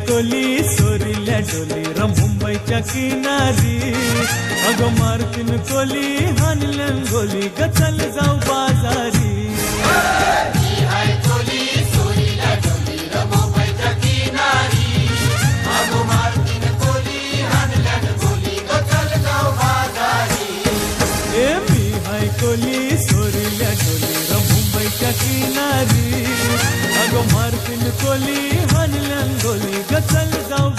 कोली सोरील्या डोली र मुंबईच्या किनारी अगं मारतीन कोली हाणल्यान गोली ग चल जाऊ बाजारी कोली सोरील्या डोली र मुंबईच्या किनारी अगं मारतीन कोली हाणल्यान गोली ग चल जाऊ